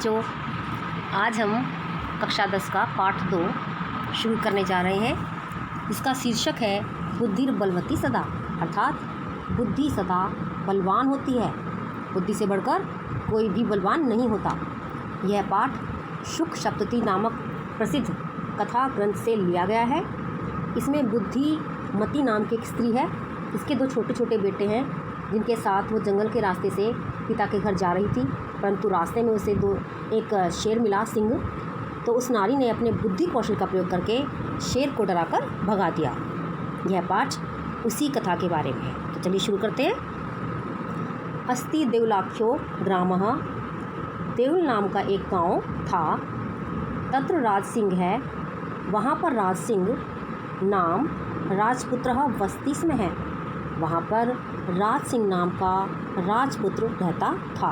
बच्चों, आज हम कक्षा 10 का पाठ 2 शुरू करने जा रहे हैं। इसका शीर्षक है बुद्धि बलवती सदा, अर्थात बुद्धि सदा बलवान होती है। बुद्धि से बढ़कर कोई भी बलवान नहीं होता। यह पाठ शुक सप्तती नामक प्रसिद्ध कथा ग्रंथ से लिया गया है। इसमें बुद्धिमती नाम की एक स्त्री है। इसके 2 छोटे छोटे बेटे हैं जिनके साथ वो जंगल के रास्ते से पिता के घर जा रही थी, परंतु रास्ते में उसे एक शेर मिला, सिंह। तो उस नारी ने अपने बुद्धि कौशल का प्रयोग करके शेर को डराकर भगा दिया। यह पाठ उसी कथा के बारे में है। तो चलिए शुरू करते हैं। अस्ति देवलाख्यो ग्रामः, देवल नाम का एक गांव था। तत्र राज सिंह है, वहाँ पर राज सिंह नाम राजपुत्र वस्ती में है। वहाँ पर राज सिंह नाम का राजपुत्र रहता था।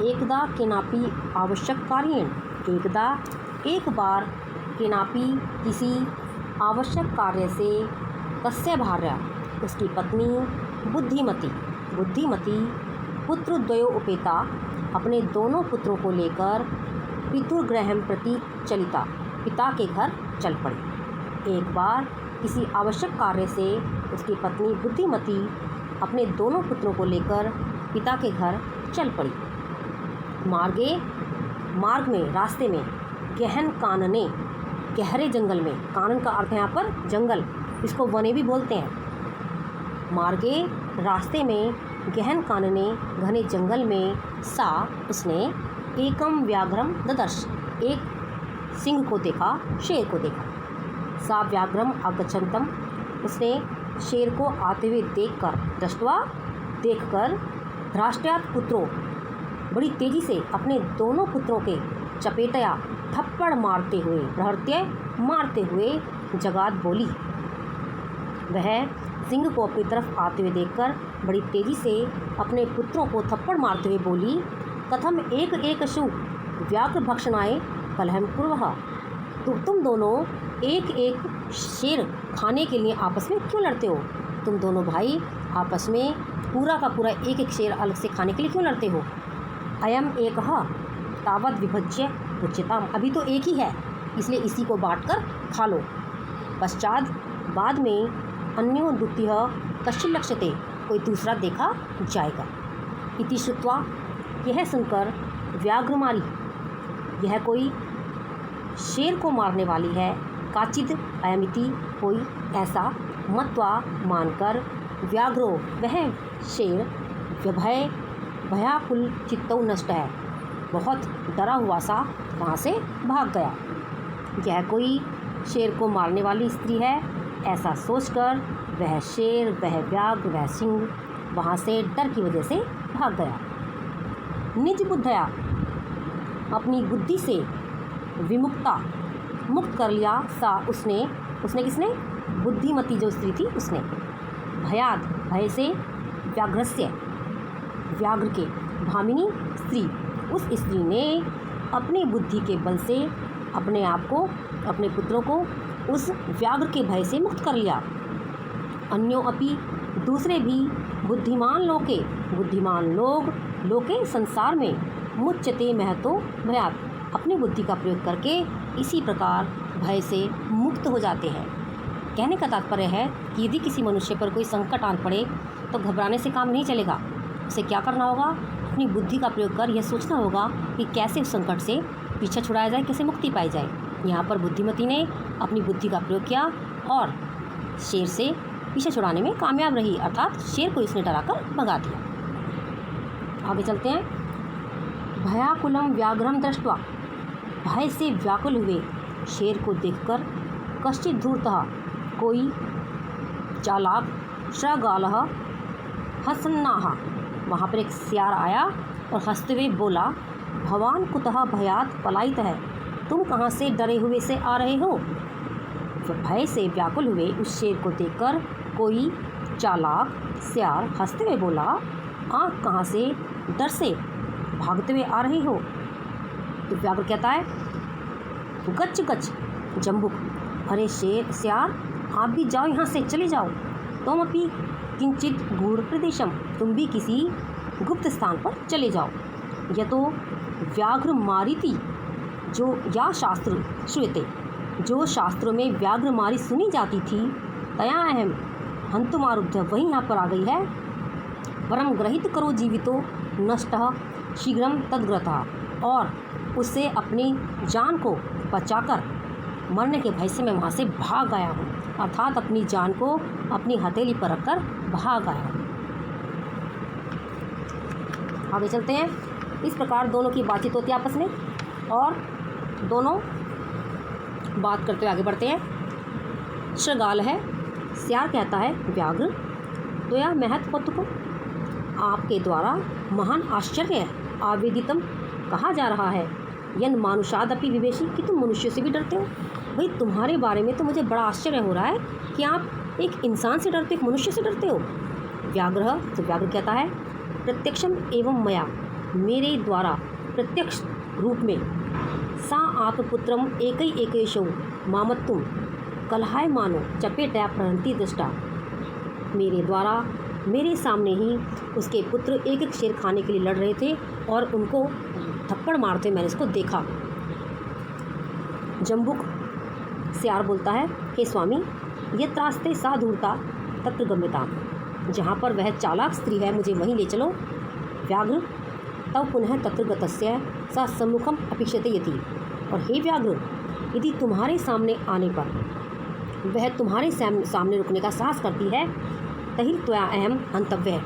एकदा केनापि आवश्यक कार्येण, एक बार केनापि किसी आवश्यक कार्य से तस्य भार्या, उसकी पत्नी बुद्धिमती पुत्रद्वयो उपेता, अपने दोनों पुत्रों को लेकर पितृगृहं प्रति चलिता, पिता के घर चल पड़ी। एक बार किसी आवश्यक कार्य से उसकी पत्नी बुद्धिमती अपने दोनों पुत्रों को लेकर पिता के घर चल पड़ी। मार्ग में, रास्ते में, गहन कानने, गहरे जंगल में, कानन का अर्थ है यहाँ पर जंगल, इसको वने भी बोलते हैं। मार्गे, रास्ते में, गहन कानने, घने जंगल में, उसने एकम व्याघ्रम ददर्श, एक सिंह को देखा, शेर को देखा। सा व्याघ्रम आगच्छन्तम, उसने शेर को आते हुए देखकर धृष्ट्यात् पुत्रों, बड़ी तेजी से अपने दोनों पुत्रों के चपेटया, थप्पड़ मारते हुए जगात बोली। वह सिंह को अपनी तरफ आते हुए देखकर बड़ी तेजी से अपने पुत्रों को थप्पड़ मारते हुए बोली, कथम एकशु व्याघ्र भक्षणाय कलहं कुर्वः, तुम दोनों एक शेर खाने के लिए आपस में क्यों लड़ते हो? तुम दोनों भाई आपस में पूरा का पूरा एक शेर अलग से खाने के लिए क्यों लड़ते हो? अयम एकः तावद् विभज्य उच्यताम, अभी तो एक ही है, इसलिए इसी को बांटकर खा लो। पश्चात बाद में अन्यो द्वितीय कश्चित् लक्ष्यते, कोई दूसरा देखा जाएगा। इति श्रुत्वा, यह सुनकर व्याघ्रमारी, यह कोई शेर को मारने वाली है, काचिद अयमिति, कोई ऐसा, मत्वा मानकर, व्याघ्रो, वह शेर, भयाकुल चित्तौ नष्ट है, बहुत डरा हुआ सा वहाँ से भाग गया। यह कोई शेर को मारने वाली स्त्री है, ऐसा सोचकर वह शेर, वह व्याघ्र, वह सिंह वहाँ से डर की वजह से भाग गया। निज बुद्धया, अपनी बुद्धि से मुक्त कर लिया, उसने किसने? बुद्धिमती जो स्त्री थी उसने। भयाद, भय से, व्याघ्र के, भामिनी स्त्री, उस स्त्री ने अपनी बुद्धि के बल से अपने आप को, अपने पुत्रों को उस व्याघ्र के भय से मुक्त कर लिया। अन्यों अपि, दूसरे भी, बुद्धिमान लोग लोके संसार में, मुच्यते महतो भयात, अपनी बुद्धि का प्रयोग करके इसी प्रकार भय से मुक्त हो जाते हैं। कहने का तात्पर्य है कि यदि किसी मनुष्य पर कोई संकट आन पड़े तो घबराने से काम नहीं चलेगा। उसे क्या करना होगा? अपनी बुद्धि का प्रयोग कर यह सोचना होगा कि कैसे उस संकट से पीछा छुड़ाया जाए, कैसे मुक्ति पाई जाए। यहाँ पर बुद्धिमती ने अपनी बुद्धि का प्रयोग किया और शेर से पीछा छुड़ाने में कामयाब रही, अर्थात शेर को इसने डराकर भगा दिया। आगे चलते हैं। भयाकुलम व्याघ्रम दृष्ट्वा, भय से व्याकुल हुए शेर को देखकर, कश्चित् धूर्तः, कोई चालाक, श्रगालः हसन्नाः, वहाँ पर एक सियार आया और हंसते हुए बोला, भवान कुतः भयात् पलायितः, तुम कहाँ से डरे हुए से आ रहे हो? भय से व्याकुल हुए उस शेर को देखकर कोई चालाक सियार हंसते हुए बोला, आप कहाँ से डर से भागते हुए आ रहे हो? तो व्याघ्र कहता है, गच्छ जम्बुक, अरे सियार, आप भी जाओ, यहाँ से चले जाओ। तुम अपनी किंचित गूढ़ प्रदेशम, तुम भी किसी गुप्त स्थान पर चले जाओ। यतो व्याघ्र मारीति जो या शास्त्र श्रूयते, जो शास्त्रों में व्याघ्र मारी सुनी जाती थी, तया अहम हंतुमारुद्ध वही यहाँ पर आ गई है। परम ग्रहित करो जीवितो नष्टः शीघ्रम तद्ग्रतः, और उससे अपनी जान को बचाकर मरने के भय से मैं वहाँ से भाग आया हूँ, अर्थात अपनी जान को अपनी हथेली पर रखकर भाग आया हूँ। आगे चलते हैं। इस प्रकार दोनों की बातचीत होती है आपस में और दोनों बात करते हुए आगे बढ़ते हैं। श्रगाल है, श्यार कहता है व्याघ्र, तो यह महत पुत्र को आपके द्वारा महान आश्चर्य आवेदितम कहा जा रहा है, यन मानुषादपि विवेशी, कि तुम मनुष्य से भी डरते हो। भाई तुम्हारे बारे में तो मुझे बड़ा आश्चर्य हो रहा है कि आप एक इंसान से डरते हो, एक मनुष्य से डरते हो। व्याघ्र, तो व्याघ्र कहता है प्रत्यक्षम एवं मया, मेरे द्वारा प्रत्यक्ष रूप में, सा आत्मपुत्रम एकैकेशौ मामत्तुम कलहाय मानो चपेटया प्रहंती दृष्टा, मेरे द्वारा मेरे सामने ही उसके पुत्र एक एक शेर खाने के लिए लड़ रहे थे और उनको थप्पड़ मारते मैंने इसको देखा। जम्बुक श्यार बोलता है, हे स्वामी, यत्रास्ते सा धूर्ता तत्र गम्यता, जहाँ पर वह चालाक स्त्री है मुझे वहीं ले चलो। व्याघ्र तब पुनः तत्र गतस्य सा सम्मुखम अपेक्षते यति, और हे व्याघ्र, यदि तुम्हारे सामने आने पर वह तुम्हारे सामने रुकने का साहस करती है, तहिर त्वया अहम हंतव्य है,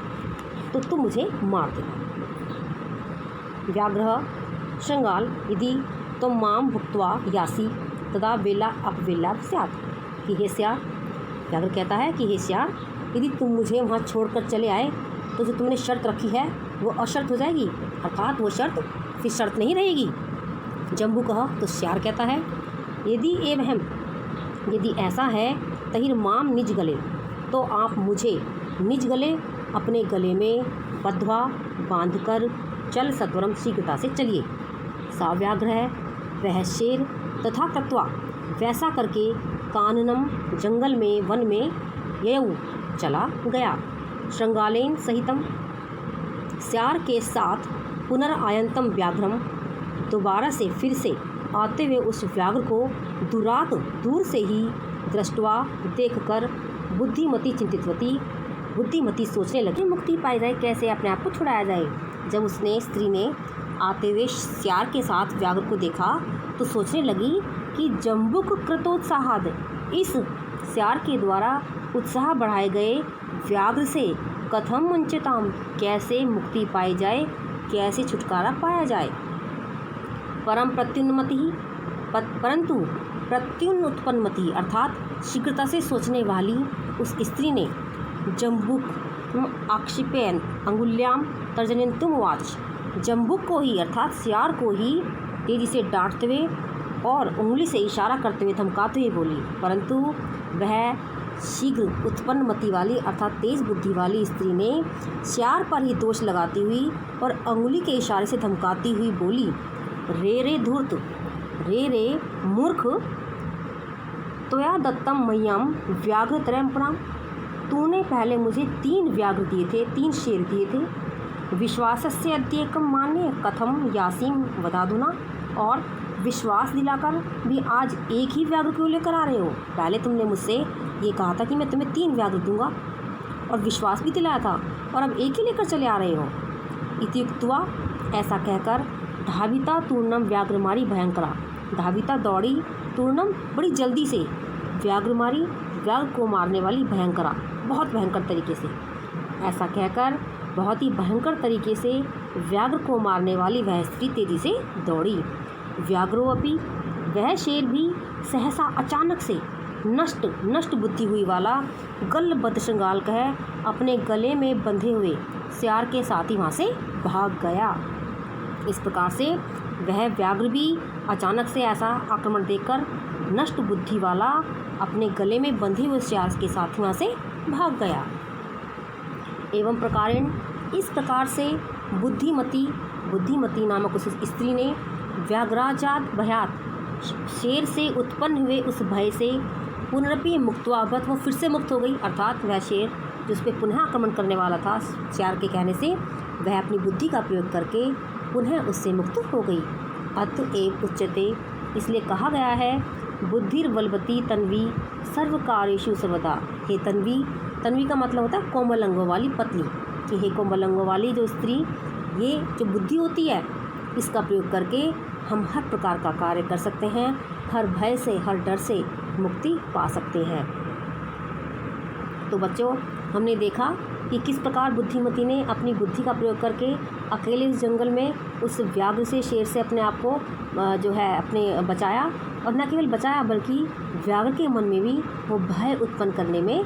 तो तुम मुझे मार देना। व्याघ्र श्रृंगाल यदि तुम माम भुक्त्वा यासी तदा वेला अपवेला स्यात्, कि हे श्यार, व्याघ्र कहता है कि हे श्यार, यदि तुम मुझे वहाँ छोड़कर चले आए तो जो तुमने शर्त रखी है वो अशर्त हो जाएगी, अर्थात वो शर्त फिर शर्त नहीं रहेगी। जम्बू कहा, तो श्यार कहता है यदि एवं, यदि ऐसा है, तहिर माम निज गले, तो आप मुझे निज गले अपने गले में बद्धवा बांधकर चल सत्वरम शीघ्रता से चलिए। सा व्याघ्र है, वह शेर तथा तत्वा वैसा करके काननम जंगल में वन में ययऊ चला गया। श्रृंगालेन सहितम, श्यार के साथ पुनरायंतम व्याघ्रम, दोबारा से फिर से आते हुए उस व्याघ्र को दुरात दूर से ही दृष्टवा देखकर बुद्धिमती चिंतितवती, बुद्धिमती सोचने लगी मुक्ति पाई जाए, कैसे अपने आप को छुड़ाया जाए। जब उसने स्त्री ने आते हुए श्यार के साथ व्याघ्र को देखा तो सोचने लगी कि जम्बुक कृतोत्साहाद, इस श्यार के द्वारा उत्साह बढ़ाए गए व्याघ्र से कथम वंचिताम, कैसे मुक्ति पाई जाए, कैसे छुटकारा पाया जाए। परम प्रत्युन्नमति, परंतु प्रत्युन्नोत्पन्नमति अर्थात शीघ्रता से सोचने वाली उस स्त्री ने जम्बुक आक्षिपेन अंगुल्याम तर्जयन्तुम वाच, जम्बुक को ही अर्थात श्यार को ही तेजी से डांटते हुए और उंगली से इशारा करते हुए धमकाते हुए बोली, परंतु वह शीघ्र उत्पन्न मति वाली अर्थात तेज बुद्धि वाली स्त्री ने श्यार पर ही दोष लगाती हुई और अंगुली के इशारे से धमकाती हुई बोली, रे रे धूर्त, रे रे मूर्ख, त्वया दत्तम मह्यम व्याघ्र त्रयम प्रणाम, तूने पहले मुझे 3 व्याघ्र दिए थे, 3 शेर दिए थे। विश्वासस्य अद्येकम मान्य कथम यासीम वदाधुना, और विश्वास दिलाकर भी आज एक ही व्याघ्र क्यों लेकर आ रहे हो। पहले तुमने मुझसे ये कहा था कि मैं तुम्हें 3 व्याघ्र दूंगा और विश्वास भी दिलाया था, और अब एक ही लेकर चले आ रहे हो। इत्युक्त्वा, ऐसा कहकर धाविता तूर्णम व्याघ्रमारी भयंकरा, धाविता दौड़ी तूर्णम बड़ी जल्दी से, व्याघ्रमारी व्याघ्र को मारने वाली भयंकरा बहुत भयंकर तरीके से। ऐसा कहकर बहुत ही भयंकर तरीके से व्याघ्र को मारने वाली वह स्त्री तेजी से दौड़ी। व्याघ्रो अपि, वह शेर भी सहसा अचानक से नष्ट बुद्धि हुई वाला गलबद्ध श्रृंगाल कह अपने गले में बंधे हुए श्यार के साथ ही वहाँ से भाग गया। इस प्रकार से वह व्याघ्र भी अचानक से ऐसा आक्रमण देखकर नष्ट बुद्धि वाला अपने गले में बंधे हुए श्यार के साथ ही वहाँ से भाग गया। एवं प्रकारेण, इस प्रकार से बुद्धिमती नामक उस स्त्री ने व्याघ्राजात भयात, शेर से उत्पन्न हुए उस भय से पुनरपि मुक्त्वा, वो फिर से मुक्त हो गई, अर्थात वह शेर जिस पे पुनः आक्रमण करने वाला था श्यार के कहने से, वह अपनी बुद्धि का प्रयोग करके पुनः उससे मुक्त हो गई। अतएव उच्यते, इसलिए कहा गया है, बुद्धिर्बलवती तन्वी सर्व कार्येषु सर्वदा। हे तन्वी, तन्वी का मतलब होता है कोमल अंगों वाली पत्नी, कि हे कोमल अंगों वाली जो स्त्री, ये जो बुद्धि होती है इसका प्रयोग करके हम हर प्रकार का कार्य कर सकते हैं, हर भय से, हर डर से मुक्ति पा सकते हैं। तो बच्चों, हमने देखा कि किस प्रकार बुद्धिमती ने अपनी बुद्धि का प्रयोग करके अकेले उस जंगल में उस व्याघ्र से, शेर से अपने आप को जो है अपने बचाया, और न केवल बचाया बल्कि व्याघ्र के मन में भी वो भय उत्पन्न करने में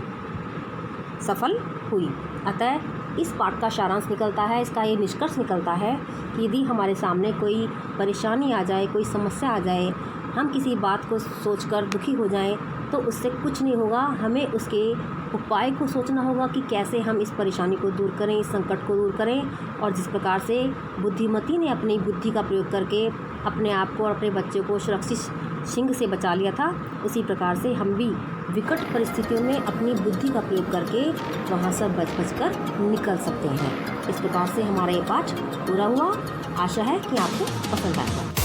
सफल हुई। अतः इस पाठ का सारांश निकलता है, इसका ये निष्कर्ष निकलता है कि यदि हमारे सामने कोई परेशानी आ जाए, कोई समस्या आ जाए, हम किसी बात को सोचकर दुखी हो जाएं, तो उससे कुछ नहीं होगा। हमें उसके उपाय को सोचना होगा कि कैसे हम इस परेशानी को दूर करें, इस संकट को दूर करें। और जिस प्रकार से बुद्धिमती ने अपनी बुद्धि का प्रयोग करके अपने आप को और अपने बच्चे को सुरक्षित सिंह से बचा लिया था, उसी प्रकार से हम भी विकट परिस्थितियों में अपनी बुद्धि का प्रयोग करके वहाँ से बच कर निकल सकते हैं। इस प्रकार से हमारा ये पाठ पूरा हुआ। आशा है कि आपको पसंद आएगा।